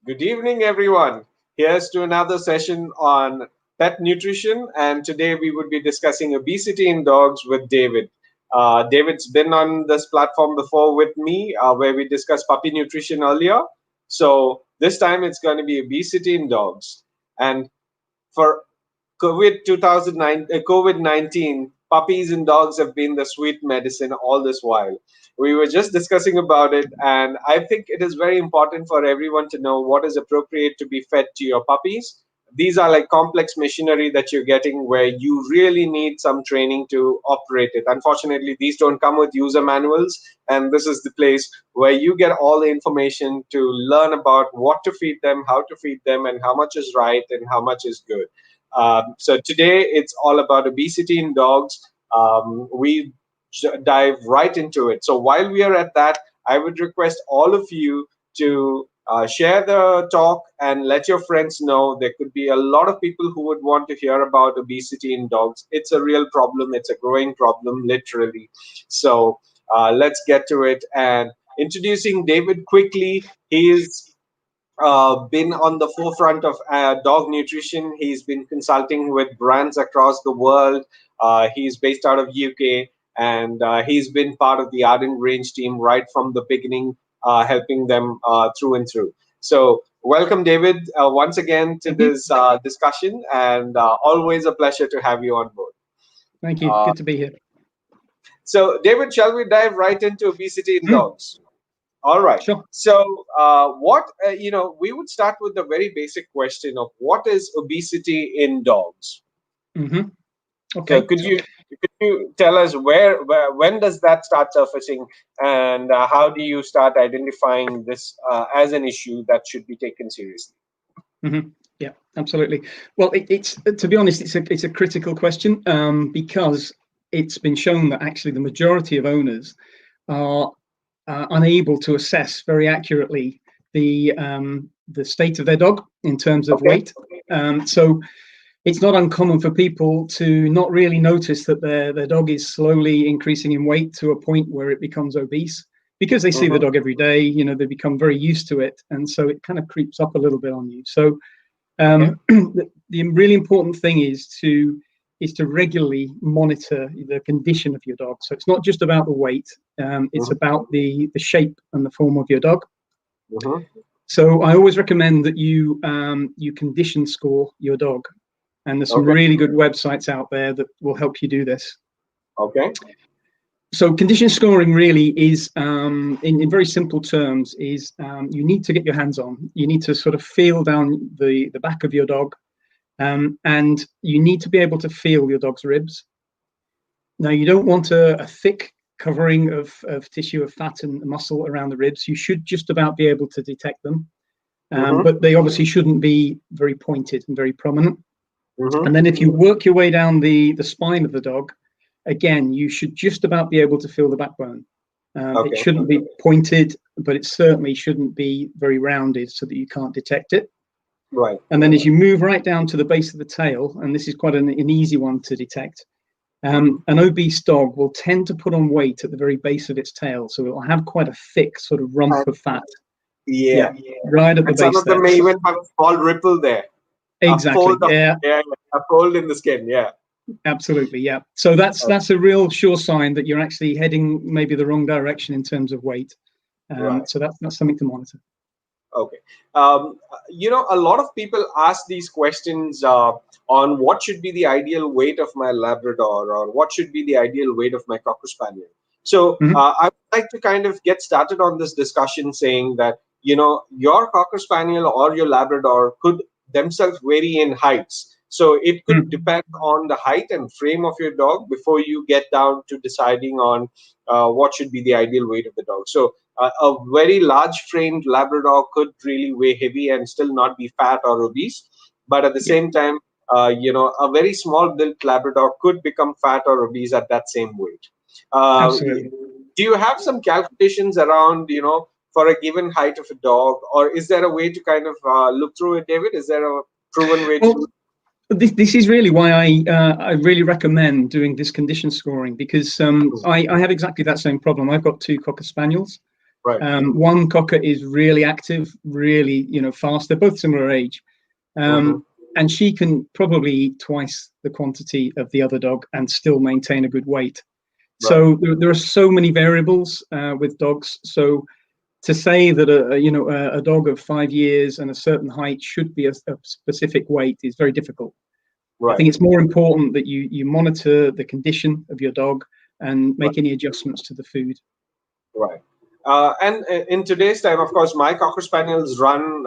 Good evening, everyone. Here's to another session on pet nutrition. And today we would be discussing obesity in dogs with David. David's been on this platform before with me, where we discussed puppy nutrition earlier. So this time it's going to be obesity in dogs. And for COVID-19, puppies and dogs have been the sweet medicine all this while. We were just discussing about it, and I think it is very important for everyone to know what is appropriate to be fed to your puppies. These are like complex machinery that you're getting where you really need some training to operate it. Unfortunately, these don't come with user manuals, and this is the place where you get all the information to learn about what to feed them, how to feed them, and how much is right and how much is good. So today it's all about obesity in dogs. We dive right into it. So while we are at that, I would request all of you to share the talk and let your friends know. There could be a lot of people who would want to hear about obesity in dogs. It's a real problem. It's a growing problem, literally. So let's get to it. And introducing David quickly, he's been on the forefront of dog nutrition. He's been consulting with brands across the world. He's based out of UK, and he's been part of the Arden Grange team right from the beginning, helping them through and through. So welcome, David, once again to Thank you. this discussion, and always a pleasure to have you on board. Thank you. Uh, Good to be here. so, David, shall we dive right into obesity in dogs? All right. Sure. So, we would start with the very basic question of what is obesity in dogs? hmm So, Okay. could you tell us where when does that start surfacing, and how do you start identifying this as an issue that should be taken seriously? hmm Yeah, absolutely. Well, it's to be honest, it's a critical question because it's been shown that actually the majority of owners are unable to assess very accurately the state of their dog in terms of Okay. weight. So it's not uncommon for people to not really notice that their dog is slowly increasing in weight to a point where it becomes obese because they see the Mm-hmm. dog every day. They become very used to it, and so it kind of creeps up a little bit on you. So Okay. the really important thing is to regularly monitor the condition of your dog. So it's not just about the weight; it's Mm-hmm. about the shape and the form of your dog. Mm-hmm. So I always recommend that you condition score your dog, and there's some Okay. really good websites out there that will help you do this. Okay. So condition scoring really is, in very simple terms, is you need to get your hands on. You need to sort of feel down the back of your dog, and you need to be able to feel your dog's ribs. Now, you don't want a thick covering of tissue, of fat and muscle around the ribs. You should just about be able to detect them, Mm-hmm. but they obviously shouldn't be very pointed and very prominent. Mm-hmm. And then if you work your way down the spine of the dog, again, you should just about be able to feel the backbone. It Okay. shouldn't be pointed, but it certainly shouldn't be very rounded so that you can't detect it. Right. And then as you move right down to the base of the tail, and this is quite an easy one to detect, an obese dog will tend to put on weight at the very base of its tail. So it will have quite a thick sort of rump of fat. Yeah. Yeah, right at the And some base of them there. may even have a small ripple there. A Exactly. fold of Yeah, a fold in the skin. Yeah. absolutely. Yeah. So that's a real sure sign that you're actually heading maybe the wrong direction in terms of weight. Right. So that's something to monitor. Okay. A lot of people ask these questions on what should be the ideal weight of my Labrador or what should be the ideal weight of my Cocker Spaniel. So Mhm. I would like to kind of get started on this discussion saying that, your Cocker Spaniel or your Labrador could themselves vary in heights. So it could Mhm. depend on the height and frame of your dog before you get down to deciding on what should be the ideal weight of the dog. So a very large framed Labrador could really weigh heavy and still not be fat or obese. But at the Yeah, same time, a very small built Labrador could become fat or obese at that same weight. absolutely. Do you have some calculations around, for a given height of a dog, or is there a way to kind of look through it, David? Is there a proven way to? Well, this is really why I really recommend doing this condition scoring because I have exactly that same problem. I've got two Cocker Spaniels, Right. One cocker is really active, really, fast. They're both similar age. Mm-hmm. And she can probably eat twice the quantity of the other dog and still maintain a good weight. Right. So there are so many variables with dogs. So to say that a dog of 5 years and a certain height should be a specific weight is very difficult. I Right. think it's more important that you monitor the condition of your dog and Right. make any adjustments to the food. Right. And in today's time, of course, my cocker spaniels run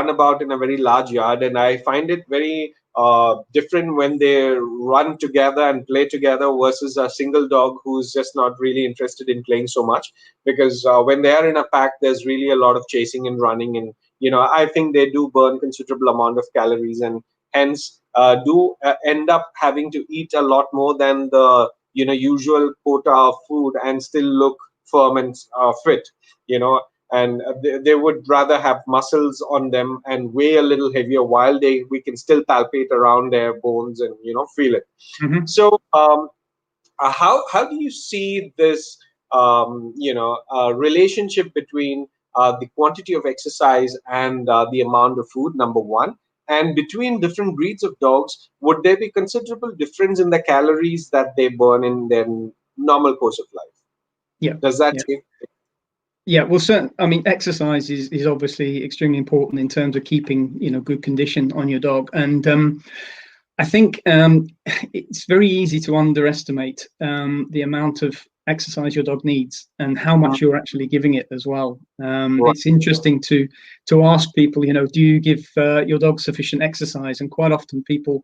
about in a very large yard, and I find it very different when they run together and play together versus a single dog who's just not really interested in playing so much. Because when they are in a pack, there's really a lot of chasing and running, and I think they do burn considerable amount of calories, and hence do end up having to eat a lot more than the usual quota of food and still look firm and fit, and they would rather have muscles on them and weigh a little heavier while we can still palpate around their bones and feel it. Mm-hmm. So how do you see this relationship between the quantity of exercise and the amount of food, number one, and between different breeds of dogs, would there be considerable difference in the calories that they burn in their normal course of life? Yeah. Does that Yeah. change? Yeah, well, I mean, exercise is obviously extremely important in terms of keeping, good condition on your dog. And I think it's very easy to underestimate the amount of exercise your dog needs and how much you're actually giving it as well. Right. It's interesting to ask people, do you give your dog sufficient exercise? And quite often people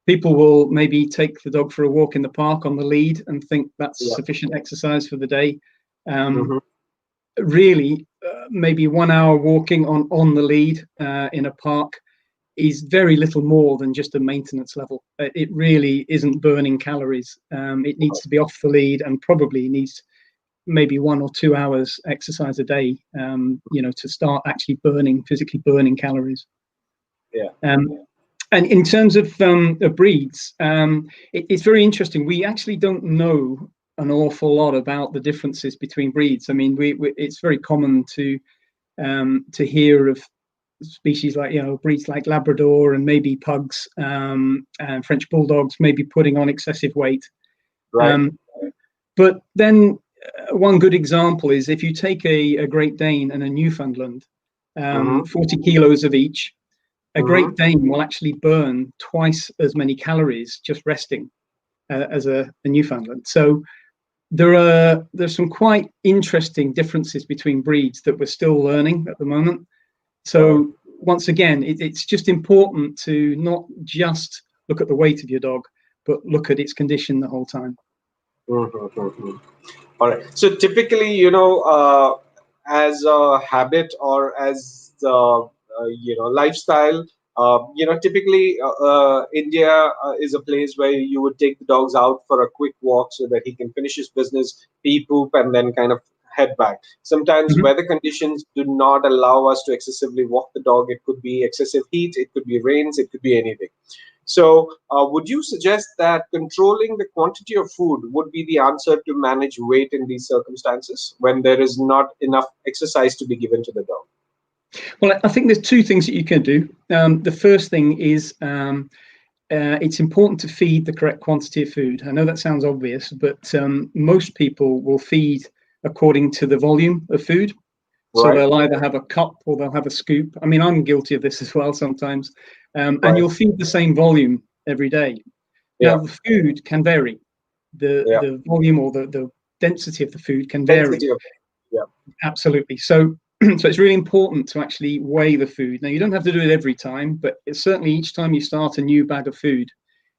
will maybe take the dog for a walk in the park on the lead and think that's Yeah. sufficient exercise for the day. Mm-hmm. Really, maybe 1 hour walking on the lead in a park is very little more than just a maintenance level. It really isn't burning calories. It needs to be off the lead and probably needs maybe 1 or 2 hours exercise a day, to start actually physically burning calories. Yeah. And in terms of breeds, it's very interesting. We actually don't know an awful lot about the differences between breeds. I mean, it's very common to hear of species like breeds like Labrador and maybe pugs and French bulldogs maybe putting on excessive weight. Right. But then one good example is if you take a Great Dane and a Newfoundland, Mm-hmm. 40 kilos of each. A Mm-hmm. Great Dane will actually burn twice as many calories just resting as a Newfoundland. So there's some quite interesting differences between breeds that we're still learning at the moment. So Right. once again, it's just important to not just look at the weight of your dog, but look at its condition the whole time. Mm-hmm. Mm-hmm. All right. So typically, as a habit or as lifestyle, typically India is a place where you would take the dogs out for a quick walk so that he can finish his business, pee, poop, and then kind of head back. Sometimes Mhm. weather conditions do not allow us to excessively walk the dog. It could be excessive heat, it could be rains, it could be anything. So, would you suggest that controlling the quantity of food would be the answer to manage weight in these circumstances when there is not enough exercise to be given to the dog? Well, I think there's two things that you can do. The first thing is it's important to feed the correct quantity of food. I know that sounds obvious, but most people will feed according to the volume of food. So Right, they'll either have a cup or they'll have a scoop. I mean, I'm guilty of this as well sometimes. And right, you'll feed the same volume every day. Now, yeah, the food can vary. yeah. The volume or the density of the food can vary. Density of, yeah. Absolutely. So so it's really important to actually weigh the food. Now, you don't have to do it every time, but it's certainly each time you start a new bag of food,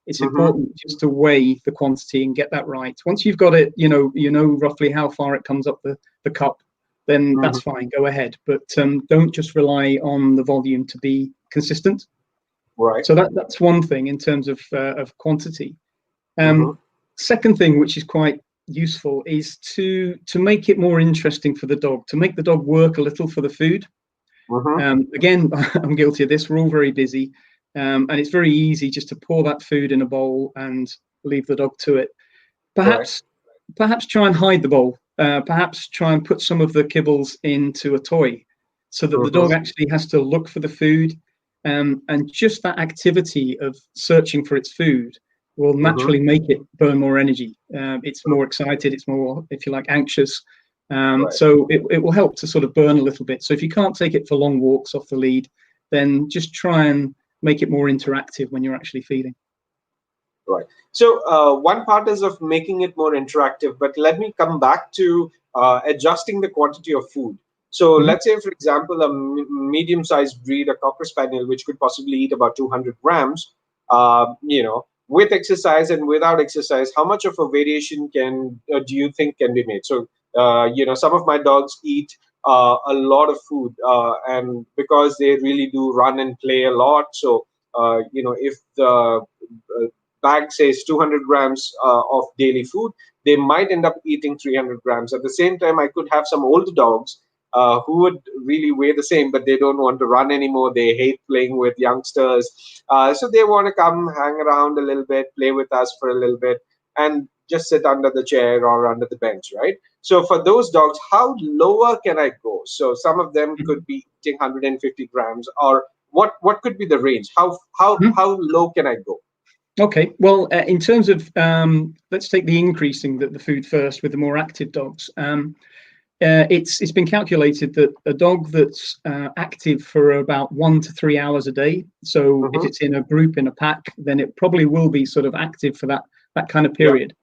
it's Mm-hmm. important just to weigh the quantity and get that right. Once you've got it, you know roughly how far it comes up the cup, then Mm-hmm. that's fine. Go ahead, but don't just rely on the volume to be consistent. Right. So that's one thing in terms of quantity. Mm-hmm. Second thing, which is quite useful, is to make it more interesting for the dog, to make the dog work a little for the food. Mm-hmm. Again, I'm guilty of this. We're all very busy, and it's very easy just to pour that food in a bowl and leave the dog to it. Right. Perhaps try and hide the bowl perhaps try and put some of the kibbles into a toy so that the dog Mm-hmm. actually has to look for the food. And just that activity of searching for its food will Mm-hmm. naturally make it burn more energy. It's more excited, it's more, if you like, anxious. Right. So it will help to sort of burn a little bit. So if you can't take it for long walks off the lead, then just try and make it more interactive when you're actually feeding. Right. So one part is of making it more interactive, but let me come back to adjusting the quantity of food. So Mhm. let's say, for example, a medium-sized breed, a Cocker Spaniel, which could possibly eat about 200 grams, with exercise and without exercise, how much of a variation can do you think can be made? So, some of my dogs eat a lot of food, and because they really do run and play a lot, so if the bag says 200 grams of daily food, they might end up eating 300 grams. At the same time, I could have some older dogs who would really weigh the same, but they don't want to run anymore. They hate playing with youngsters. So they want to come hang around a little bit, play with us for a little bit, and just sit under the chair or under the bench, right? So for those dogs, how lower can I go? So some of them could be eating 150 grams, or what could be the range? How low can I go? Okay, well, in terms of, let's take the increasing the food first with the more active dogs. It's been calculated that a dog that's active for about 1 to 3 hours a day, so if Mm-hmm. it's in a group, in a pack, then it probably will be sort of active for that kind of Yeah. period.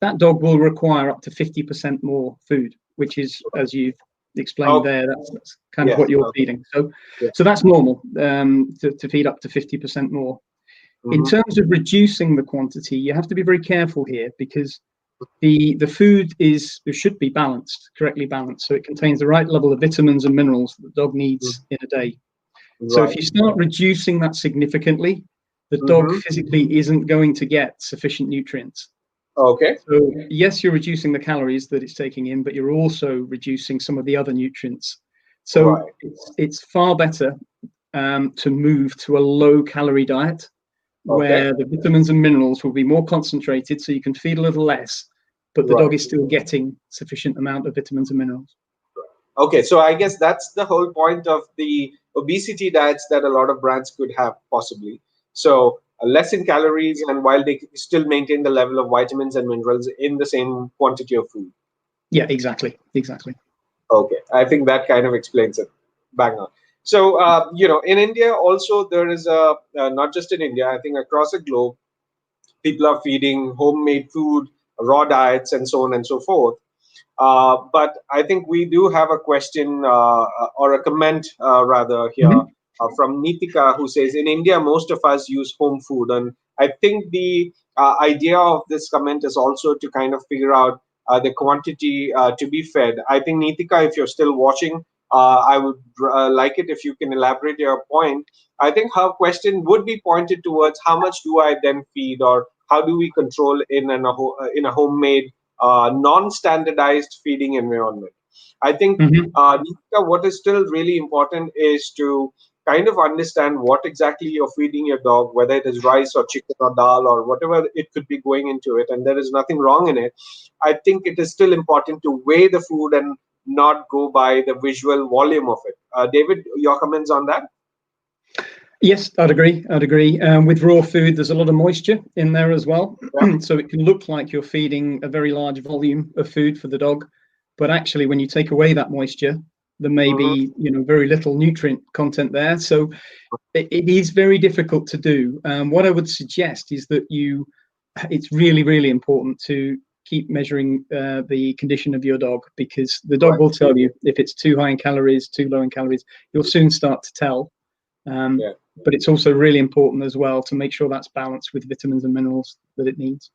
That dog will require up to 50% more food, which is, as you've explained Okay. there, that's kind of Yeah. what you're Okay. feeding. So, Yeah. so that's normal, to feed up to 50% more. In Mm-hmm. terms of reducing the quantity, you have to be very careful here because the food should be balanced, correctly balanced, so it contains the right level of vitamins and minerals that the dog needs in a day. So if Right. you start reducing that significantly, the dog Mm-hmm. physically isn't going to get sufficient nutrients. Okay. So yes, you're reducing the calories that it's taking in, but you're also reducing some of the other nutrients. So Right. it's far better to move to a low calorie diet Okay. where the vitamins and minerals will be more concentrated, so you can feed a little less, but the dog Right. is still getting sufficient amount of vitamins and minerals. Okay. So I guess that's the whole point of the obesity diets that a lot of brands could have possibly. So less in calories, and while they still maintain the level of vitamins and minerals in the same quantity of food. Yeah, exactly. Okay, I think that kind of explains it. Bang on. So, in India also there is not just in India, I think across the globe, people are feeding homemade food, raw diets, and so on and so forth. But I think we do have a question or a comment rather here Mhm. from Nitika, who says, in India, most of us use home food. And I think the idea of this comment is also to kind of figure out the quantity to be fed. I think, Nitika, if you're still watching, I would like it if you can elaborate your point. I think her question would be pointed towards how much do I then feed, or how do we control in a homemade non-standardized feeding environment. I think, Mhm. Nikita, what is still really important is to kind of understand what exactly you're feeding your dog, whether it is rice or chicken or dal or whatever it could be going into it, and there is nothing wrong in it. I think it is still important to weigh the food and not go by the visual volume of it. David, your comments on that? Yes, I'd agree. With raw food, there's a lot of moisture in there as well. Yeah. So it can look like you're feeding a very large volume of food for the dog. But actually, when you take away that moisture, there may Hmm. be, very little nutrient content there. So it is very difficult to do. What I would suggest is that it's really, really important to keep measuring the condition of your dog, because the dog Right. will tell you if it's too high in calories, too low in calories. You'll soon start to tell. Um, Yeah. but it's also really important as well to make sure that's balanced with vitamins and minerals that it needs.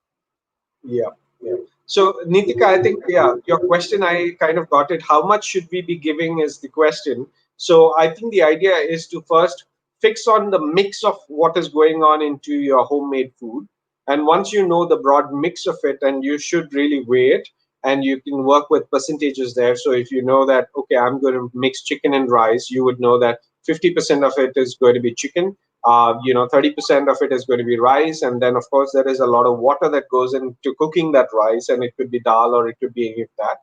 Yeah, yeah. So, Nitika, I think, yeah, your question, I kind of got it. How much should we be giving is the question. So, I think the idea is to first fix on the mix of what is going on into your homemade food. And once you know the broad mix of it, and you should really weigh it, and you can work with percentages there. So, if you know that, okay, I'm going to mix chicken and rice, you would know that 50% of it is going to be chicken, 30% of it is going to be rice, and then of course there is a lot of water that goes into cooking that rice, and it could be dal or it could be any of that.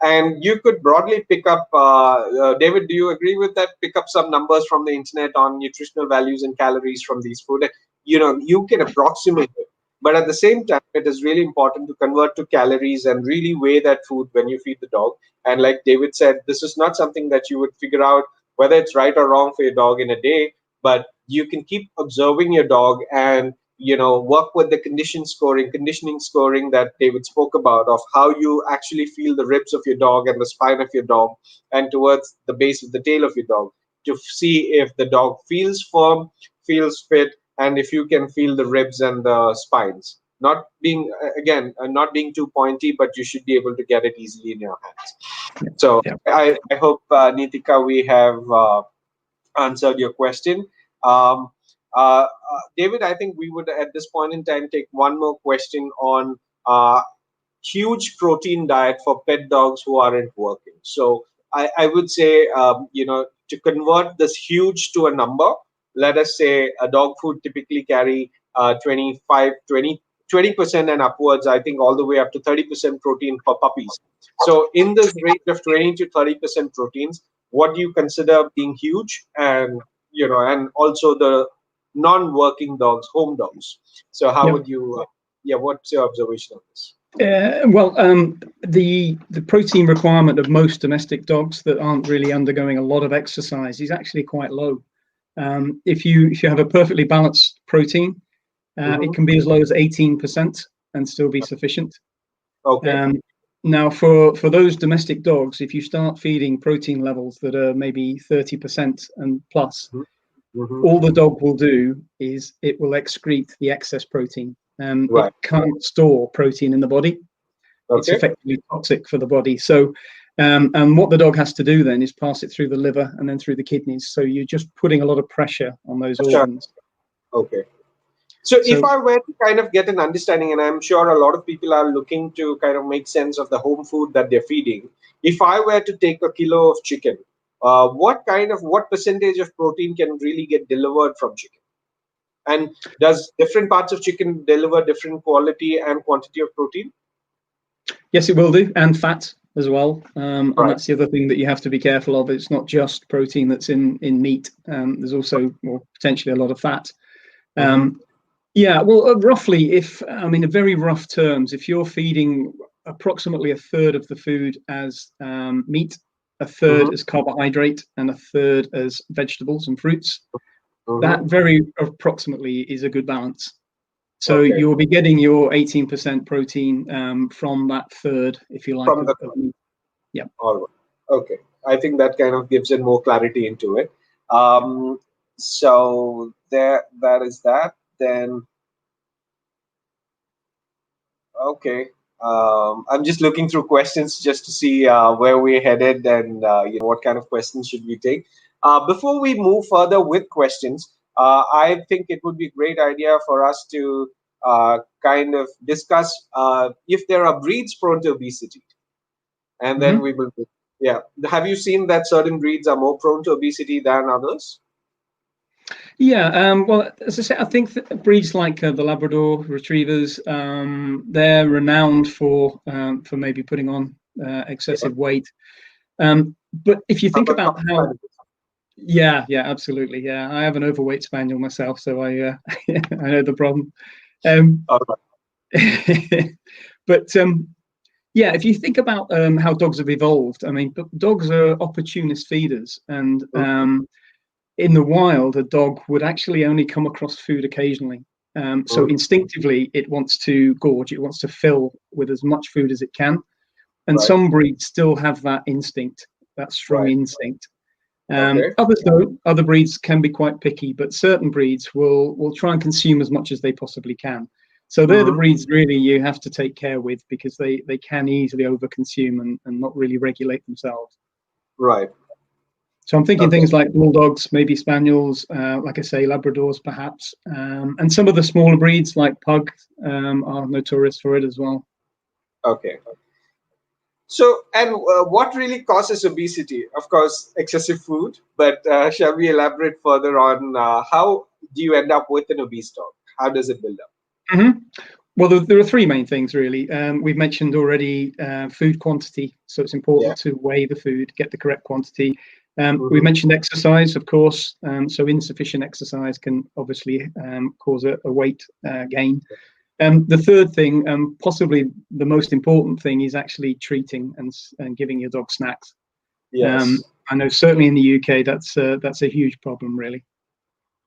And you could broadly pick up, David, do you agree with that? Pick up some numbers from the internet on nutritional values and calories from these food. You can approximate it. But at the same time, it is really important to convert to calories and really weigh that food when you feed the dog. And like David said, this is not something that you would figure out whether it's right or wrong for your dog in a day, but you can keep observing your dog and work with the conditioning scoring that David spoke about, of how you actually feel the ribs of your dog and the spine of your dog and towards the base of the tail of your dog, to see if the dog feels firm, feels fit, and if you can feel the ribs and the spines. Not being, again, not being too pointy, but you should be able to get it easily in your hands. So Yeah. I hope, Nitika, we have answered your question. Um, David, I think we would at this point in time take one more question on huge protein diet for pet dogs who aren't working. So I would say, to convert this huge to a number, let us say a dog food typically carry 25, 20% and upwards, I think all the way up to 30% protein for puppies. So in this range of 20 to 30% proteins, what do you consider being huge? And also the non-working dogs, home dogs. So how Yeah. would you, what's your observation on this? Well, the protein requirement of most domestic dogs that aren't really undergoing a lot of exercise is actually quite low. If you have a perfectly balanced protein, it can be as low as 18% and still be sufficient. Okay. Now, for those domestic dogs, if you start feeding protein levels that are maybe 30% and plus, all the dog will do is it will excrete the excess protein. Right. It can't store protein in the body. It's Okay. effectively toxic for the body. So, and what the dog has to do then is pass it through the liver and then through the kidneys. So you're just putting a lot of pressure on those Sure. organs. Okay. So if So I were to kind of get an understanding, and I'm sure a lot of people are looking to kind of make sense of the home food that they're feeding, if I were to take a kilo of chicken, what percentage of protein can really get delivered from chicken? And does different parts of chicken deliver different quality and quantity of protein? yes, it will do, and fat as well. And Right. that's the other thing that you have to be careful of. It's not just protein that's in meat. There's also, well, potentially a lot of fat. Yeah, well, roughly, in very rough terms, if you're feeding approximately a third of the food as meat, a third as carbohydrate, and a third as vegetables and fruits, that very approximately is a good balance. So Okay. you'll be getting your 18% protein from that third, if you like, From the of meat. Yeah. All right. Okay. I think that kind of gives it more clarity into it. So that is that. Then okay. I'm just looking through questions just to see where we're headed and what kind of questions should we take. Before we move further with questions, I think it would be a great idea for us to kind of discuss if there are breeds prone to obesity, and then we will. Yeah. Have you seen that certain breeds are more prone to obesity than others? Yeah, well, as I say, I think that breeds like the Labrador Retrievers, they're renowned for maybe putting on excessive weight. But if you think about how, yeah, absolutely, yeah, I have an overweight spaniel myself, so I I know the problem. But yeah, if you think about how dogs have evolved, I mean, dogs are opportunist feeders, and in the wild, a dog would actually only come across food occasionally. So instinctively, it wants to gorge, it wants to fill with as much food as it can. And some breeds still have that instinct, that strong instinct. Others don't. Other breeds can be quite picky, but certain breeds will try and consume as much as they possibly can. So they're the breeds really you have to take care with, because they can easily overconsume and not really regulate themselves. Right. So I'm thinking things like bulldogs, maybe spaniels, like I say, Labradors perhaps, and some of the smaller breeds like pug are notorious for it as well. Okay. So, and what really causes obesity? Of course, excessive food. But shall we elaborate further on how do you end up with an obese dog? How does it build up? Mm-hmm. Well, there are three main things, really. We've mentioned already food quantity. So it's important to weigh the food, get the correct quantity. We've mentioned exercise, of course. So insufficient exercise can obviously cause a weight gain. The third thing, possibly the most important thing, is actually treating and giving your dog snacks. Yes. I know certainly in the UK, that's a huge problem, really.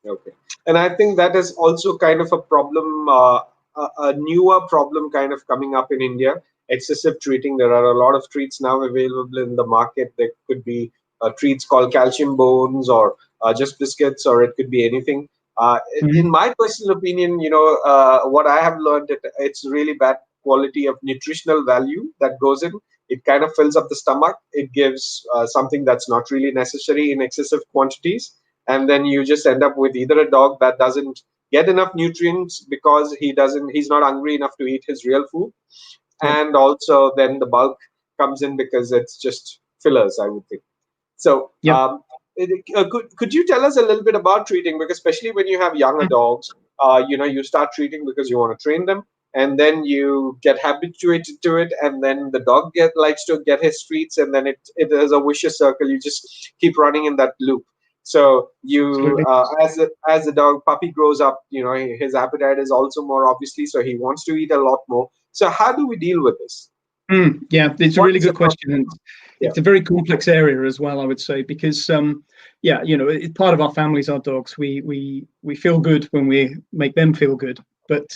Okay. And I think that is also kind of a problem, a newer problem kind of coming up in India. Excessive treating. There are a lot of treats now available in the market. There could be treats called calcium bones, or just biscuits, or it could be anything. In my personal opinion, what I have learned, it's really bad quality of nutritional value that goes in. It kind of fills up the stomach. It gives something that's not really necessary in excessive quantities. And then you just end up with either a dog that doesn't get enough nutrients because he's not hungry enough to eat his real food. And also then the bulk comes in because it's just fillers, I would think. So could you tell us a little bit about treating? Because especially when you have younger dogs, you start treating because you want to train them, and then you get habituated to it, and then the dog likes to get his treats, and then it is a vicious circle. You just keep running in that loop. So as the dog puppy grows up, his appetite is also more, obviously, so he wants to eat a lot more. So how do we deal with this? Yeah, it's a really good question, and it's a very complex area as well, I would say, because part of our families are dogs. We feel good when we make them feel good, but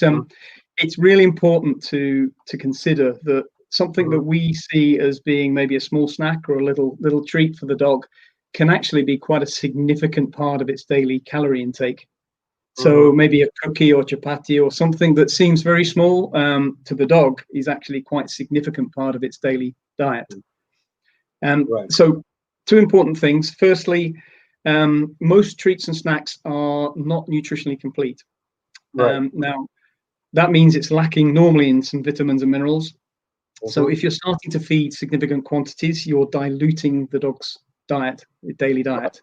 it's really important to consider that something that we see as being maybe a small snack or a little treat for the dog can actually be quite a significant part of its daily calorie intake. So maybe a cookie or chapati or something that seems very small to the dog is actually quite a significant part of its daily diet. So two important things. Firstly, most treats and snacks are not nutritionally complete. Now, that means it's lacking normally in some vitamins and minerals. So if you're starting to feed significant quantities, you're diluting the dog's diet, daily diet.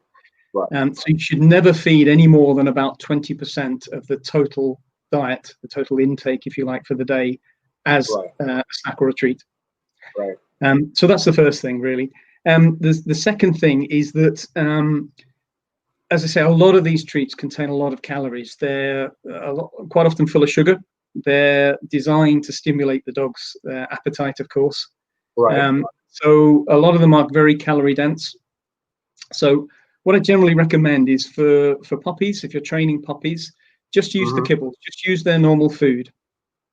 So you should never feed any more than about 20% of the total diet, the total intake, if you like, for the day as a snack or a treat. So that's the first thing, really. The second thing is that, as I say, a lot of these treats contain a lot of calories. They're quite often full of sugar. They're designed to stimulate the dog's appetite, of course. So a lot of them are very calorie dense. So what I generally recommend is for puppies, if you're training puppies, just use the kibbles, just use their normal food.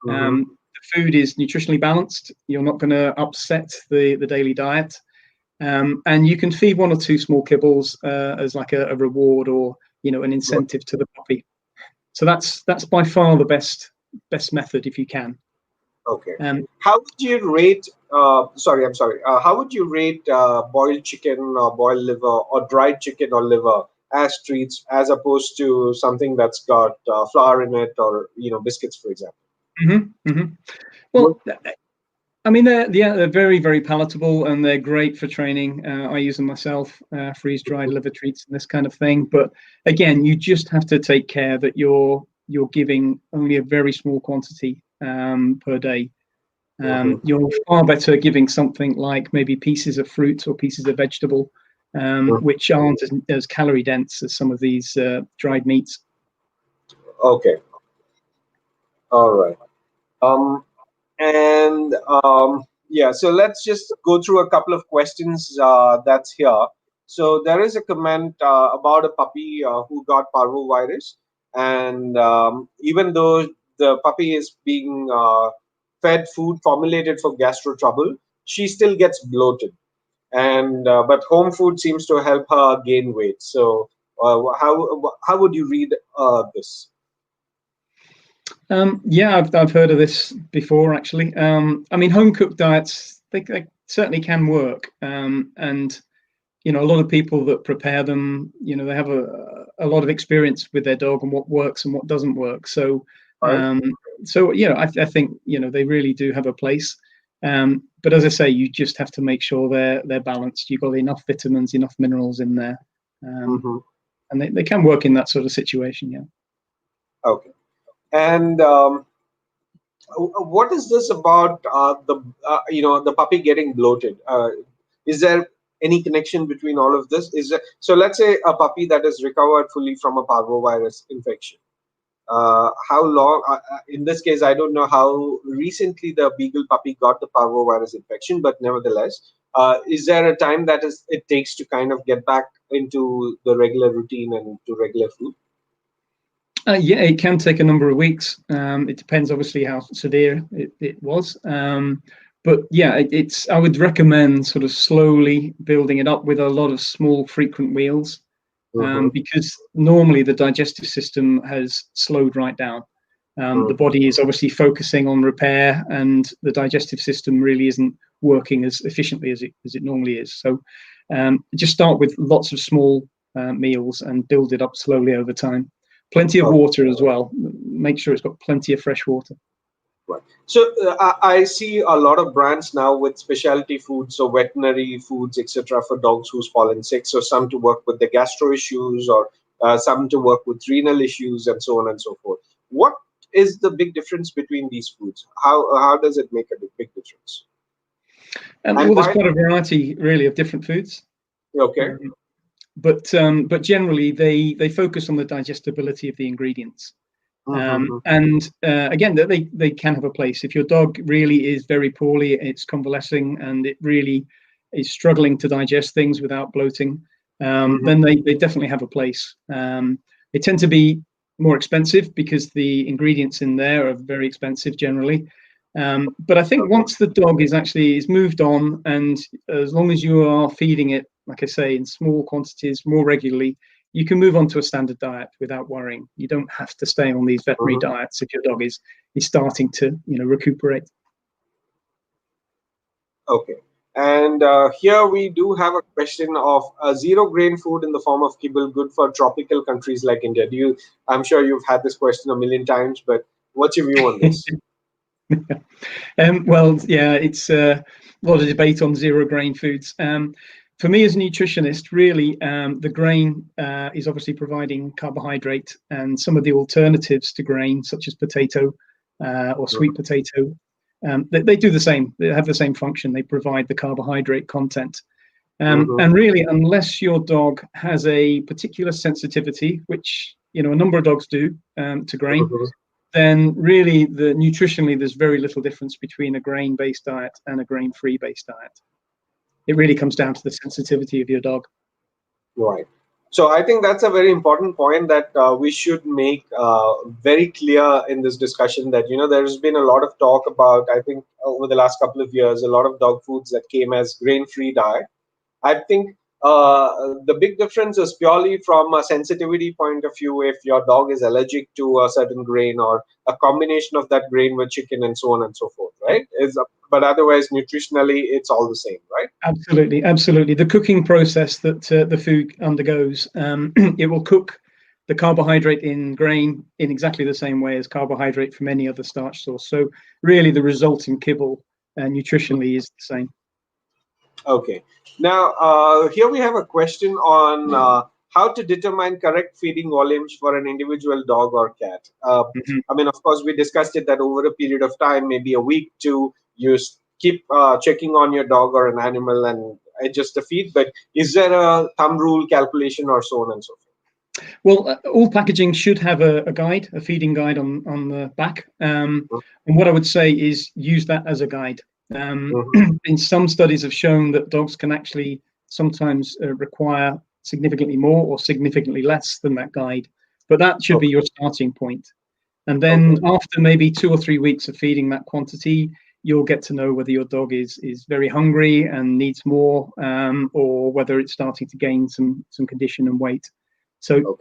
The food is nutritionally balanced. You're not going to upset the daily diet. And you can feed one or two small kibbles as like a reward or, an incentive to the puppy. So that's by far the best method if you can. Okay. How would you rate? How would you rate boiled chicken or boiled liver or dried chicken or liver as treats, as opposed to something that's got flour in it, or biscuits, for example? Well, I mean, they're very, very palatable, and they're great for training. I use them myself, freeze-dried liver treats and this kind of thing. But again, you just have to take care that you're giving only a very small quantity per day. You're far better giving something like maybe pieces of fruit or pieces of vegetable, which aren't as calorie dense as some of these dried meats. Okay. All right. So let's just go through a couple of questions that's here. So there is a comment about a puppy who got parvovirus, and even though the puppy is being fed food formulated for gastro trouble, she still gets bloated, and but home food seems to help her gain weight. So how would you read this? I've heard of this before, actually. I mean, home cooked diets, they certainly can work, and a lot of people that prepare them, they have a lot of experience with their dog and what works and what doesn't work. So I think they really do have a place. But as I say, you just have to make sure they're balanced. You've got enough vitamins, enough minerals in there. and they can work in that sort of situation. Yeah. Okay. And what is this about the puppy getting bloated? Is there any connection between all of this? So? Let's say a puppy that is recovered fully from a parvovirus infection. How long? In this case, I don't know how recently the beagle puppy got the parvovirus infection, but nevertheless, is there a time that it takes to kind of get back into the regular routine and to regular food? Yeah, it can take a number of weeks. It depends, obviously, how severe it was. But yeah, I would recommend sort of slowly building it up with a lot of small, frequent meals, because normally the digestive system has slowed right down. The body is obviously focusing on repair, and the digestive system really isn't working as efficiently as it normally is. So just start with lots of small meals and build it up slowly over time. Plenty of water as well. Make sure it's got plenty of fresh water. Right. So I see a lot of brands now with specialty foods, so veterinary foods, etc., for dogs who's fallen sick. So some to work with the gastro issues, or some to work with renal issues, and so on and so forth. What is the big difference between these foods? How does it make a big difference? And well, there's quite a variety, really, of different foods. Okay. But generally, they focus on the digestibility of the ingredients. And again, they can have a place. If your dog really is very poorly, it's convalescing, and it really is struggling to digest things without bloating, then they definitely have a place. They tend to be more expensive because the ingredients in there are very expensive generally. But I think once the dog is moved on, and as long as you are feeding it, like I say, in small quantities, more regularly, you can move on to a standard diet without worrying. You don't have to stay on these veterinary diets if your dog is starting to recuperate. Okay. And here we do have a question of zero grain food in the form of kibble good for tropical countries like India. I'm sure you've had this question a million times, but what's your view on this? Well, yeah, it's a lot of debate on zero grain foods. For me as a nutritionist, really, the grain is obviously providing carbohydrate, and some of the alternatives to grain, such as potato or sweet potato, they do the same. They have the same function. They provide the carbohydrate content. And really, unless your dog has a particular sensitivity, which a number of dogs do, to grain, then really nutritionally there's very little difference between a grain-based diet and a grain-free based diet. It really comes down to the sensitivity of your dog. Right. So I think that's a very important point that we should make very clear in this discussion, that there's been a lot of talk about, I think over the last couple of years, a lot of dog foods that came as grain-free diet. I think the big difference is purely from a sensitivity point of view. If your dog is allergic to a certain grain, or a combination of that grain with chicken, and so on and so forth, right? But otherwise, nutritionally, it's all the same, right? Absolutely, absolutely. The cooking process that the food undergoes, it will cook the carbohydrate in grain in exactly the same way as carbohydrate from any other starch source. So really, the resulting kibble nutritionally is the same. Okay. Now, here we have a question on how to determine correct feeding volumes for an individual dog or cat. I mean, of course, we discussed it that over a period of time, maybe a week, you keep checking on your dog or an animal and adjust the feed. But is there a thumb rule calculation or so on and so forth? Well, all packaging should have a guide, a feeding guide on the back. And what I would say is use that as a guide. In some studies have shown that dogs can actually sometimes require significantly more or significantly less than that guide, but that should be your starting point. And then after maybe 2 or 3 weeks of feeding that quantity, you'll get to know whether your dog is very hungry and needs more, or whether it's starting to gain some condition and weight. So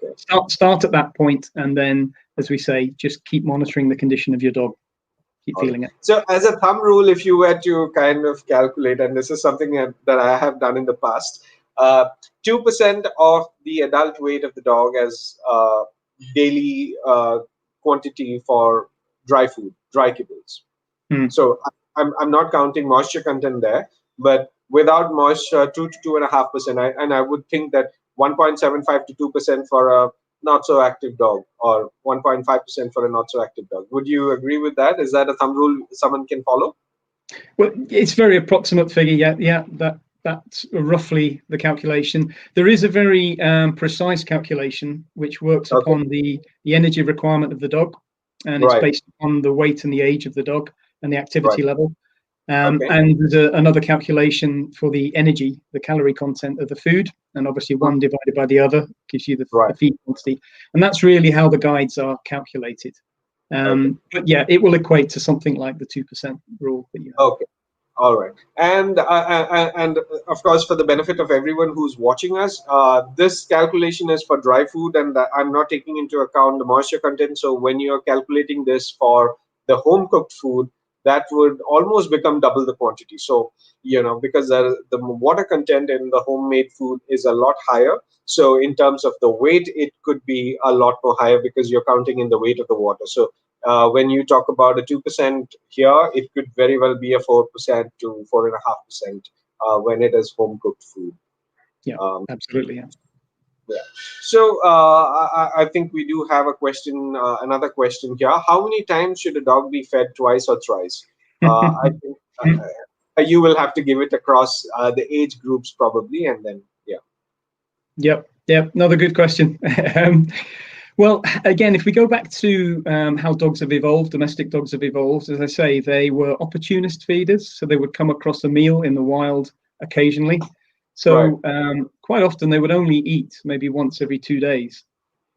start at that point, and then, as we say, just keep monitoring the condition of your dog. Keep feeling it. So as a thumb rule, if you were to kind of calculate, and this is something that I have done in the past, 2% of the adult weight of the dog as daily quantity for dry food, dry kibbles. So I'm not counting moisture content there, but without moisture, 2 to 2.5%. And I would think that 1.75 to 2% for a not so active dog, or 1.5% for a not so active dog. Would you agree with that? Is that a thumb rule someone can follow? Well, it's very approximate figure. Yeah, that's roughly the calculation. There is a very precise calculation which works Okay. upon the energy requirement of the dog, and it's Right. based on the weight and the age of the dog and the activity Right. level. Okay. And there's another calculation for the energy, the calorie content of the food, and obviously one divided by the other gives you the Right. feed quantity, and that's really how the guides are calculated. Okay. But yeah, it will equate to something like the 2% rule that you have. Okay. All right. And of course, for the benefit of everyone who's watching us, this calculation is for dry food, and I'm not taking into account the moisture content. So when you're calculating this for the home cooked food, that would almost become double the quantity. So, because the water content in the homemade food is a lot higher. So in terms of the weight, it could be a lot more higher because you're counting in the weight of the water. So when you talk about a 2% here, it could very well be a 4% to 4.5% when it is home cooked food. Yeah, Um, absolutely. Yeah. yeah. So I think we do have a question, another question here. How many times should a dog be fed, twice or thrice? I think you will have to give it across the age groups probably, and then Yep. Another good question. Well, again, if we go back to how dogs have evolved, domestic dogs have evolved, as I say, they were opportunist feeders, so they would come across a meal in the wild occasionally. right. So quite often they would only eat maybe once every 2 days.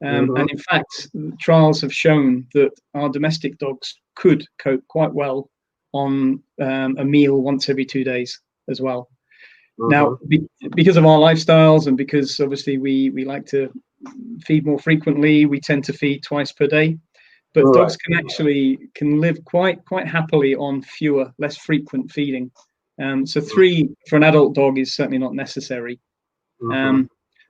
Mm-hmm. And in fact, trials have shown that our domestic dogs could cope quite well on a meal once every 2 days as well. Now, Mm-hmm. because of our lifestyles and because obviously we like to feed more frequently, we tend to feed twice per day. But dogs can live quite happily on fewer, less frequent feeding. So 3 for an adult dog is certainly not necessary. Mm-hmm.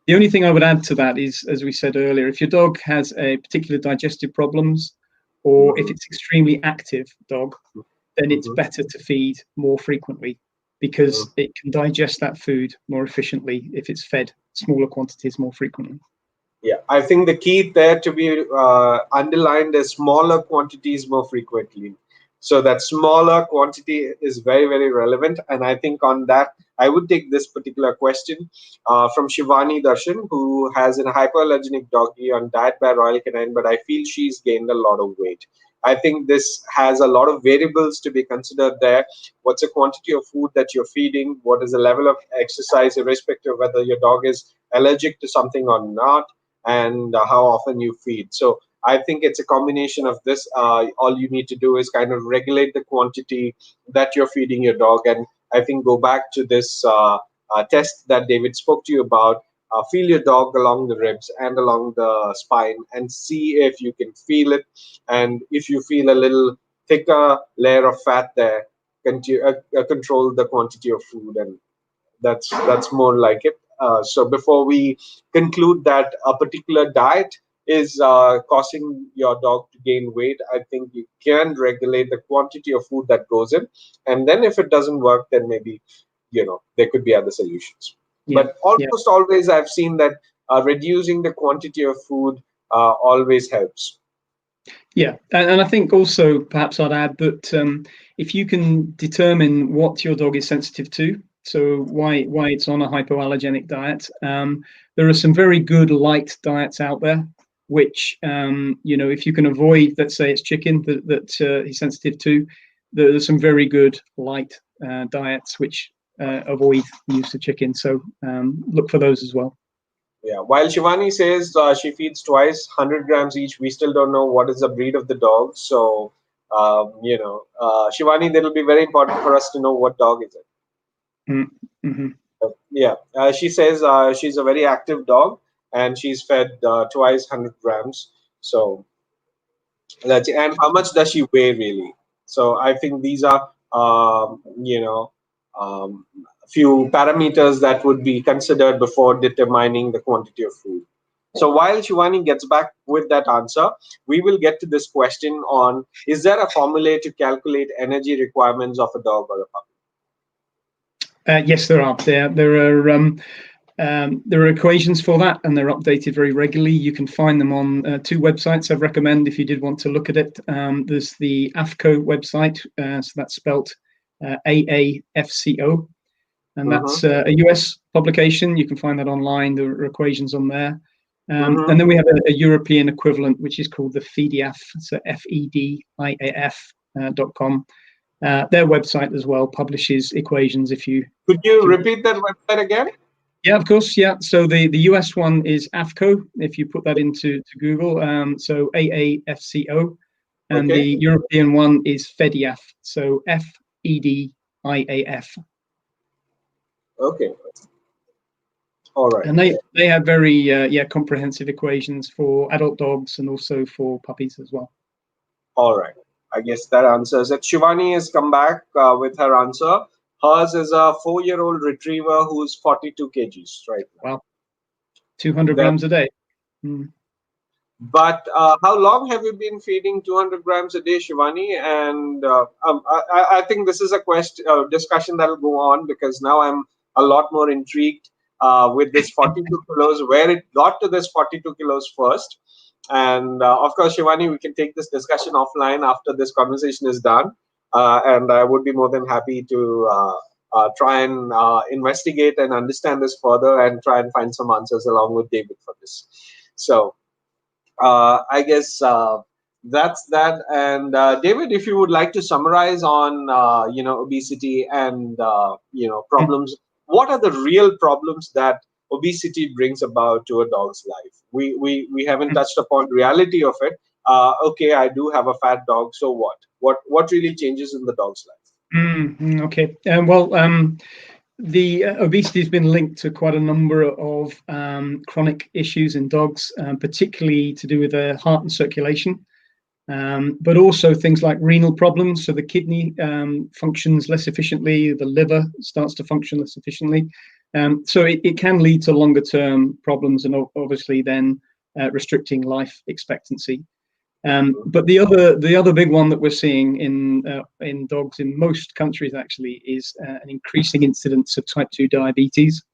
The only thing I would add to that is, as we said earlier, if your dog has a particular digestive problems, or if it's extremely active dog, then it's Mm-hmm. better to feed more frequently because it can digest that food more efficiently if it's fed smaller quantities more frequently. Yeah, I think the key there to be underlined is smaller quantities more frequently. So that smaller quantity is very, very relevant. And I think on that, I would take this particular question from Shivani Darshan, who has a hypoallergenic doggy on diet by Royal Canin, but I feel she's gained a lot of weight. I think this has a lot of variables to be considered there. What's the quantity of food that you're feeding? What is the level of exercise, irrespective of whether your dog is allergic to something or not, and how often you feed. So I think it's a combination of this. All you need to do is kind of regulate the quantity that you're feeding your dog. And I think go back to this test that David spoke to you about. Feel your dog along the ribs and along the spine and see if you can feel it. And if you feel a little thicker layer of fat there, control the quantity of food, and that's more like it. So before we conclude that a particular diet is causing your dog to gain weight, I think you can regulate the quantity of food that goes in, and then if it doesn't work, then maybe there could be other solutions. Yeah, But almost always, I've seen that reducing the quantity of food always helps. Yeah, and I think also perhaps I'd add that if you can determine what your dog is sensitive to, so why it's on a hypoallergenic diet, there are some very good light diets out there, which if you can avoid, let's say it's chicken that he's sensitive to, there's some very good light diets which avoid use of chicken. So look for those as well. Yeah, while Shivani says she feeds twice, 100 grams each, we still don't know what is the breed of the dog. So, Shivani, that'll be very important for us to know what dog is it. Mm-hmm. Yeah, she says she's a very active dog and she's fed twice 100 grams. So, let's see. And how much does she weigh really? So, I think these are, few parameters that would be considered before determining the quantity of food. So while Shivani gets back with that answer, we will get to this question on, is there a formula to calculate energy requirements of a dog or a puppy? Yes, there are. There are There are equations for that, and they're updated very regularly. You can find them on two websites I'd recommend if you did want to look at it. There's the AFCO website, so that's spelt AAFCO, and that's a US publication. You can find that online. There are equations on there. And then we have a European equivalent, which is called the FEDIAF, so FEDIAF.com. Their website as well publishes equations. Could you repeat that website again? Yeah, of course. Yeah. So the US one is AFCO. If you put that into Google, so AAFCO, and the European one is FEDIAF. So FEDIAF. Okay. All right. And they have very comprehensive equations for adult dogs and also for puppies as well. All right. I guess that answers it. Shivani has come back with her answer. Hers is a 4-year-old retriever who's 42 kgs right now. Wow. 200 grams a day. But how long have you been feeding 200 grams a day, Shivani? And I think this is a discussion that will go on, because now I'm a lot more intrigued with this 42 kilos, where it got to this 42 kilos first. And of course, Shivani, we can take this discussion offline after this conversation is done. And I would be more than happy to try and investigate and understand this further and try and find some answers along with David for this. So I guess that's that. And David, if you would like to summarize on obesity and problems, what are the real problems that obesity brings about to a dog's life? We haven't touched upon reality of it. Okay, I do have a fat dog, so what? What really changes in the dog's life? Okay. The obesity has been linked to quite a number of chronic issues in dogs, particularly to do with the heart and circulation, but also things like renal problems. So the kidney functions less efficiently, the liver starts to function less efficiently. So it can lead to longer term problems, and obviously then restricting life expectancy. But the other big one that we're seeing in dogs in most countries actually is an increasing incidence of type 2 diabetes.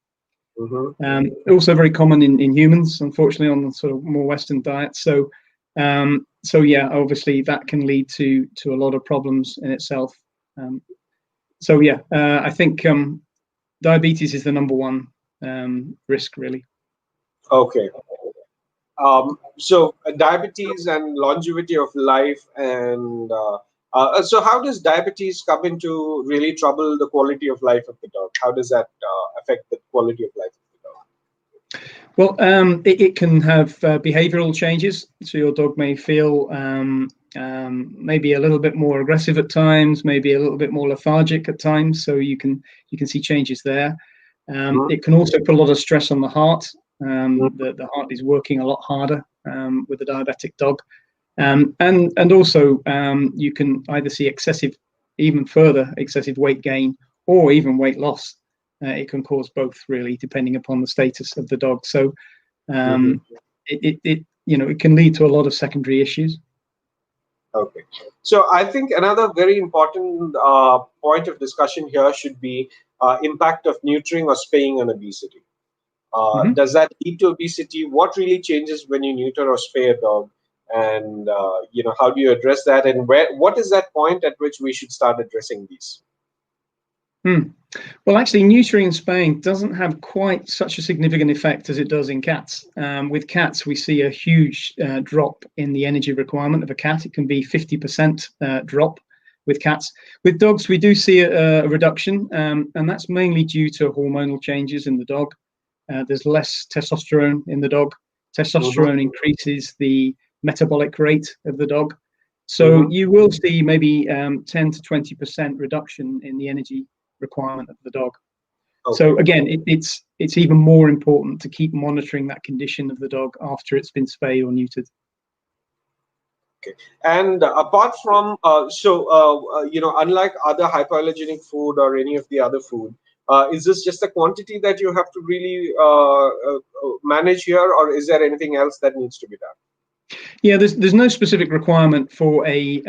Also very common in humans, unfortunately, on the sort of more Western diets. So yeah, obviously that can lead to a lot of problems in itself. I think diabetes is the number one risk, really. Okay. So diabetes and longevity of life, and so how does diabetes come into really trouble the quality of life of the dog? How does that affect the quality of life of the dog? Well, it can have behavioral changes. So your dog may feel maybe a little bit more aggressive at times, maybe a little bit more lethargic at times. So you can see changes there. It can also put a lot of stress on the heart. The heart is working a lot harder with a diabetic dog, and also you can either see excessive weight gain or even weight loss. It can cause both, really, depending upon the status of the dog. So it can lead to a lot of secondary issues. Okay, so I think another very important point of discussion here should be impact of neutering or spaying on obesity. Does that lead to obesity? What really changes when you neuter or spay a dog? And how do you address that? And what is that point at which we should start addressing these? Well, actually, neutering and spaying doesn't have quite such a significant effect as it does in cats. With cats, we see a huge drop in the energy requirement of a cat. It can be 50% drop with cats. With dogs, we do see a reduction, and that's mainly due to hormonal changes in the dog. There's less testosterone in the dog. Testosterone increases the metabolic rate of the dog. So you will see maybe 10 to 20% reduction in the energy requirement of the dog. Okay. So again, it's even more important to keep monitoring that condition of the dog after it's been spayed or neutered. Okay. And apart from, unlike other hypoallergenic food or any of the other food, is this just a quantity that you have to really manage here, or is there anything else that needs to be done? Yeah, there's no specific requirement for a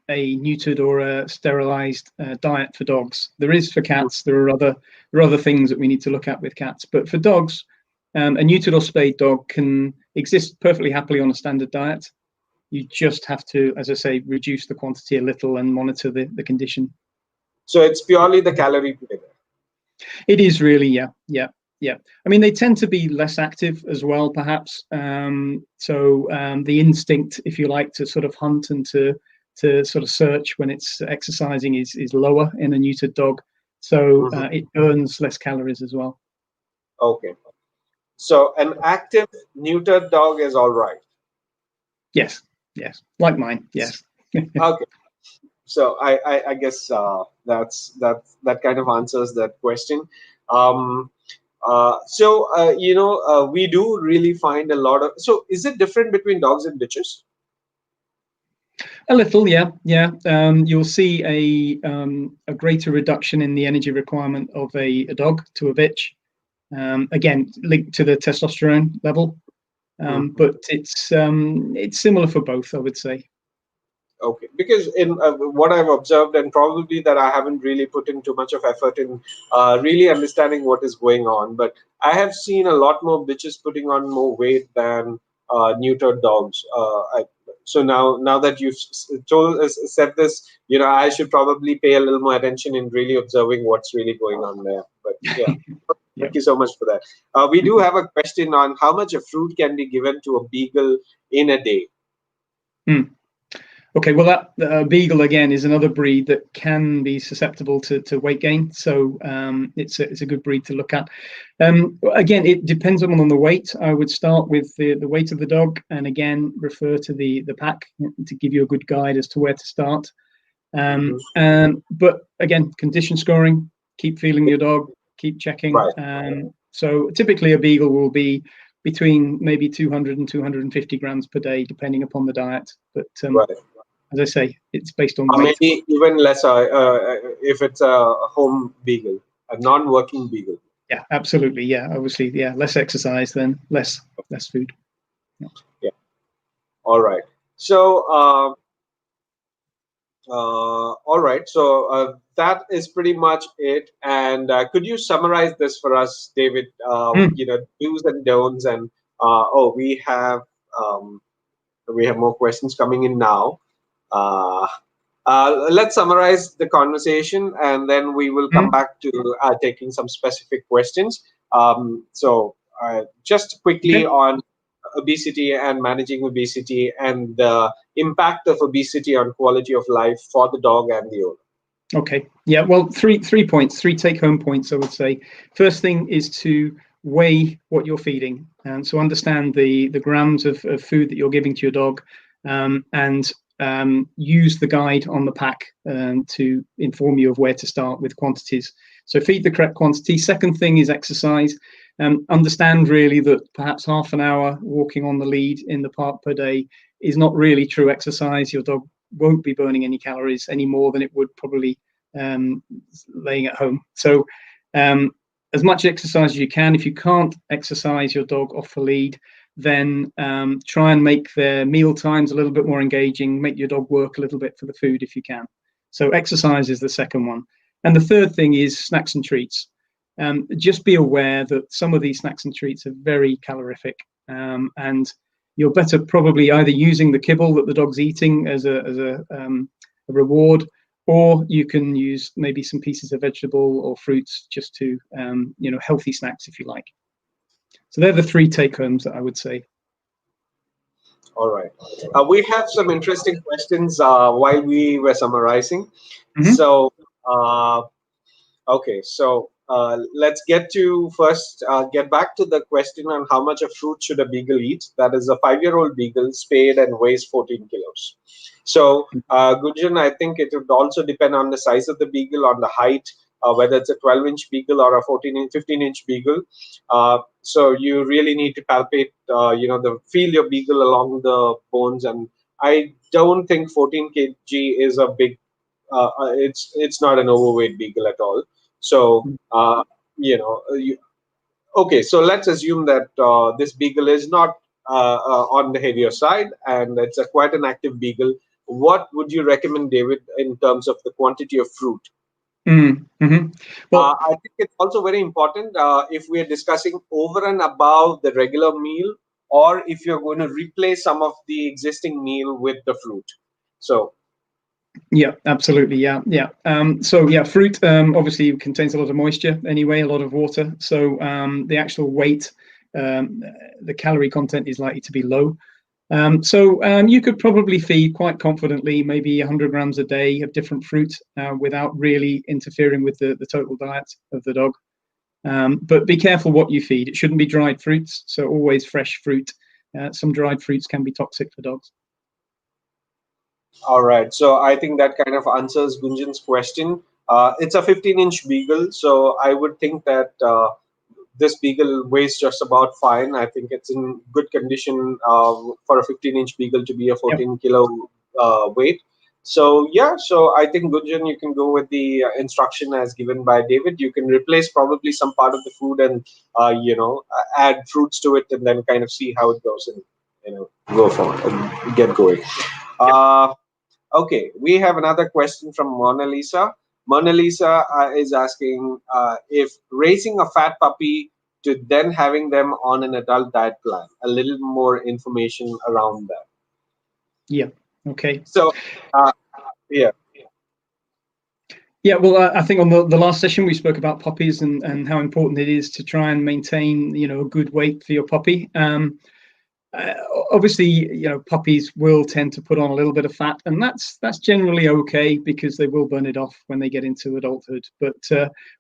neutered or a sterilized diet for dogs. There is for cats. There are other things that we need to look at with cats, but for dogs, a neutered or spayed dog can exist perfectly happily on a standard diet. You just have to, as I say, reduce the quantity a little and monitor the condition. So it's purely the calorie figure. It is really, yeah. I mean, they tend to be less active as well, perhaps. So the instinct, if you like, to sort of hunt and to sort of search when it's exercising is lower in a neutered dog. So it burns less calories as well. Okay. So an active neutered dog is all right. Yes, like mine. Yes. Okay. So I guess that kind of answers that question. Um, we do really find a lot of. So is it different between dogs and bitches? A little, yeah. You'll see a greater reduction in the energy requirement of a dog to a bitch. Again, linked to the testosterone level, but it's similar for both, I would say. Okay, because in what I've observed, and probably that I haven't really put in too much of effort in really understanding what is going on, but I have seen a lot more bitches putting on more weight than neutered dogs. So now that you've said this, I should probably pay a little more attention in really observing what's really going on there. But yeah, Yep. thank you so much for that. We do have a question on how much of fruit can be given to a beagle in a day. Okay, well, that beagle again is another breed that can be susceptible to weight gain, so it's a good breed to look at. Again, it depends on the weight. I would start with the weight of the dog, and again refer to the pack to give you a good guide as to where to start. But again, condition scoring, keep feeling your dog, keep checking. Right. So typically a beagle will be between maybe 200 and 250 grams per day, depending upon the diet. But Right. as I say, it's based on Or weight. maybe even lesser if it's a home beagle, a non-working beagle. Yeah, absolutely. Yeah, obviously, yeah, less exercise, then less food. Yeah. All right. So, all right. So that is pretty much it. And could you summarize this for us, David? Do's and don'ts. And we have more questions coming in now. Let's summarize the conversation, and then we will come back to taking some specific questions. Just quickly Okay. on obesity and managing obesity and the impact of obesity on quality of life for the dog and the owner. Okay. Yeah. Well, three points, three take-home points, I would say. First thing is to weigh what you're feeding, and so understand the grams of food that you're giving to your dog, and use the guide on the pack to inform you of where to start with quantities. So feed the correct quantity. Second thing is exercise. Understand really that perhaps half an hour walking on the lead in the park per day is not really true exercise. Your dog won't be burning any calories any more than it would probably laying at home. So as much exercise as you can. If you can't exercise your dog off the lead, then try and make their meal times a little bit more engaging, make your dog work a little bit for the food if you can. So exercise is the second one. And the third thing is snacks and treats. Just be aware that some of these snacks and treats are very calorific, and you're better probably either using the kibble that the dog's eating as a reward, or you can use maybe some pieces of vegetable or fruits just to healthy snacks if you like. So they're the three take-homes that I would say. All right. We have some interesting questions while we were summarizing. So, okay. So let's get back to the question on how much of fruit should a beagle eat. That is a 5-year-old beagle, spayed and weighs 14 kilos. So, Gunjan, I think it would also depend on the size of the beagle, on the height, whether it's a 12-inch beagle or a 15-inch beagle. So you really need to palpate, feel your beagle along the bones. And I don't think 14 kg is a big, it's not an overweight beagle at all. So, okay, so let's assume that this beagle is not on the heavier side, and it's quite an active beagle. What would you recommend, David, in terms of the quantity of fruit? Mm-hmm. Well, I think it's also very important if we are discussing over and above the regular meal, or if you're going to replace some of the existing meal with the fruit. So, yeah, absolutely. Yeah, yeah. So yeah, fruit obviously contains a lot of moisture anyway, a lot of water. So the actual weight, the calorie content is likely to be low. So you could probably feed quite confidently maybe 100 grams a day of different fruit without really interfering with the total diet of the dog. But be careful what you feed. It shouldn't be dried fruits, so always fresh fruit. Some dried fruits can be toxic for dogs. all right. So I think that kind of answers Gunjan's question. It's a 15-inch beagle, so I would think that this beagle weighs just about fine. I think it's in good condition for a 15-inch beagle to be a Yep. 14 kilo weight. So yeah, so I think Gunjan, you can go with the instruction as given by David. You can replace probably some part of the food and add fruits to it, and then kind of see how it goes, and go for it and get going. Yep. Okay, we have another question from Mona Lisa. Mona Lisa is asking if raising a fat puppy to then having them on an adult diet plan. A little more information around that. Yeah. Okay. So, uh, yeah. Yeah, well, I think on the last session we spoke about puppies and how important it is to try and maintain, a good weight for your puppy. Uh, Obviously, puppies will tend to put on a little bit of fat, and that's generally okay because they will burn it off when they get into adulthood. But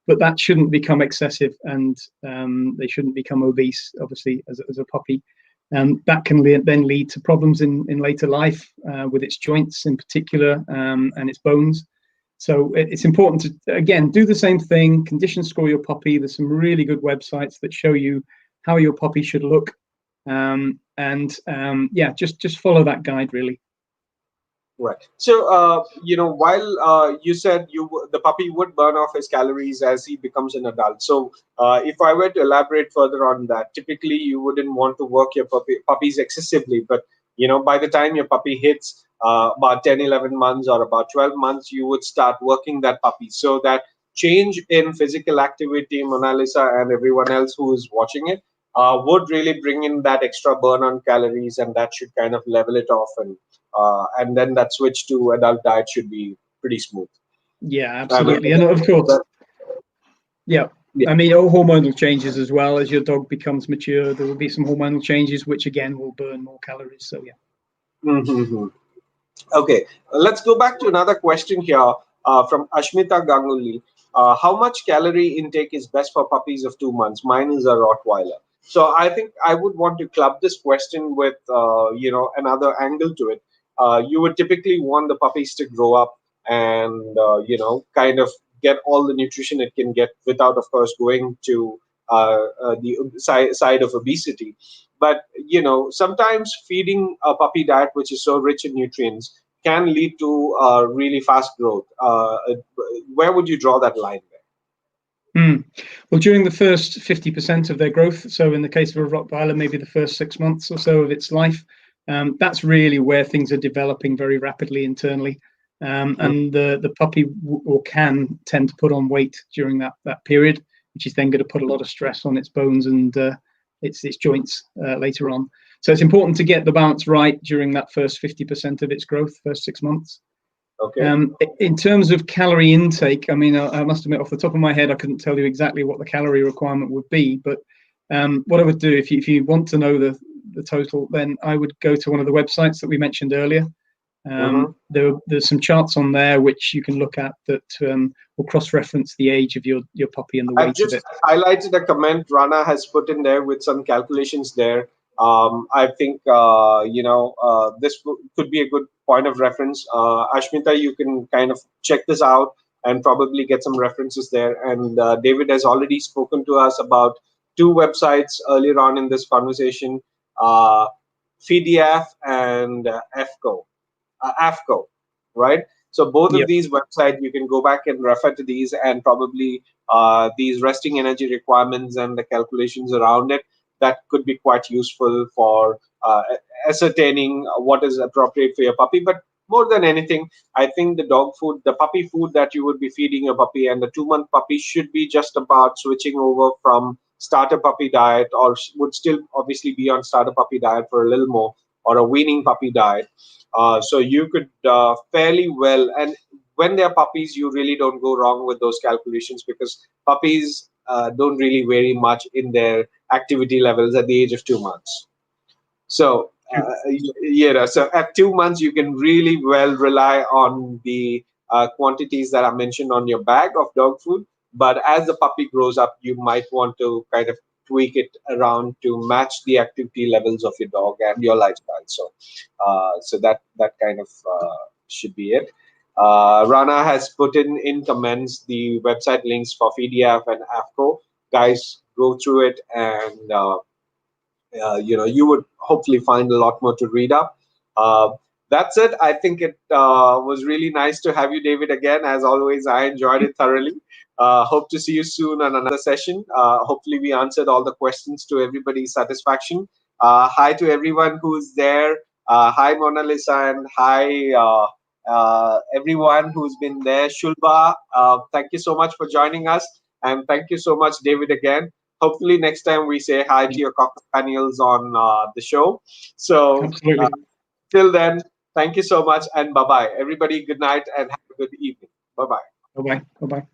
that shouldn't become excessive, and they shouldn't become obese. Obviously, as a puppy, that can then lead to problems in later life with its joints in particular and its bones. So it's important to, again, do the same thing, condition score your puppy. There's some really good websites that show you how your puppy should look. Yeah, just follow that guide, really. Right. So, while you said the puppy would burn off his calories as he becomes an adult. So, if I were to elaborate further on that, typically you wouldn't want to work your puppies excessively, but by the time your puppy hits about 10, 11 months or about 12 months, you would start working that puppy. So that change in physical activity, Mona Lisa and everyone else who is watching it, would really bring in that extra burn on calories, and that should kind of level it off, and then that switch to adult diet should be pretty smooth. Yeah, I mean, absolutely. And of course, that, yeah, yeah. I mean, all hormonal changes as well. As your dog becomes mature, there will be some hormonal changes, which again will burn more calories. So yeah. Mm-hmm. Okay, let's go back to another question here from Ashmita Ganguly. How much calorie intake is best for puppies of 2 months? Mine is a Rottweiler. So I think I would want to club this question with another angle to it. You would typically want the puppies to grow up and kind of get all the nutrition it can get without, of course, going to the side of obesity. But sometimes feeding a puppy diet which is so rich in nutrients can lead to really fast growth. Where would you draw that line there? Well, during the first 50% of their growth, so in the case of a Rottweiler, maybe the first 6 months or so of its life, that's really where things are developing very rapidly internally. And the puppy or can tend to put on weight during that period, which is then going to put a lot of stress on its bones and its joints later on. So it's important to get the balance right during that first 50% of its growth, first 6 months. Okay. In terms of calorie intake, I mean, I must admit, off the top of my head, I couldn't tell you exactly what the calorie requirement would be. But what I would do, if you want to know the total, then I would go to one of the websites that we mentioned earlier. There's some charts on there which you can look at that will cross-reference the age of your puppy and the weight I've just of it. highlighted a comment Rana has put in there with some calculations there. I think this could be a good point of reference. Ashmita, you can kind of check this out and probably get some references there. And David has already spoken to us about two websites earlier on in this conversation, FDF and AFCO, right? So both of Yep. these websites, you can go back and refer to these, and probably these resting energy requirements and the calculations around it. That could be quite useful for uh, ascertaining what is appropriate for your puppy. But more than anything, I think the dog food, the puppy food that you would be feeding your puppy, and the 2 month puppy should be just about switching over from starter puppy diet, or would still obviously be on starter puppy diet for a little more, or a weaning puppy diet. So you could fairly well, and when they're puppies, you really don't go wrong with those calculations, because puppies don't really vary much in their activity levels at the age of 2 months. So, so at 2 months, you can really well rely on the quantities that are mentioned on your bag of dog food. But as the puppy grows up, you might want to kind of tweak it around to match the activity levels of your dog and your lifestyle. So that kind of should be it. Rana has put in comments the website links for FeedYaf and AFCO. Guys, go through it, and you would hopefully find a lot more to read up. Uh, that's it. I think it was really nice to have you, David, again. As always, I enjoyed it thoroughly. Hope to see you soon on another session. Hopefully, we answered all the questions to everybody's satisfaction. Hi to everyone who's there. Hi, Mona Lisa, and hi, everyone who's been there. Shulba, thank you so much for joining us. And thank you so much, David, again. Hopefully, next time we say hi to your cocker spaniels on the show. So, Absolutely. till then, thank you so much, and bye bye. Everybody, good night and have a good evening. Bye bye. Bye bye. Bye bye.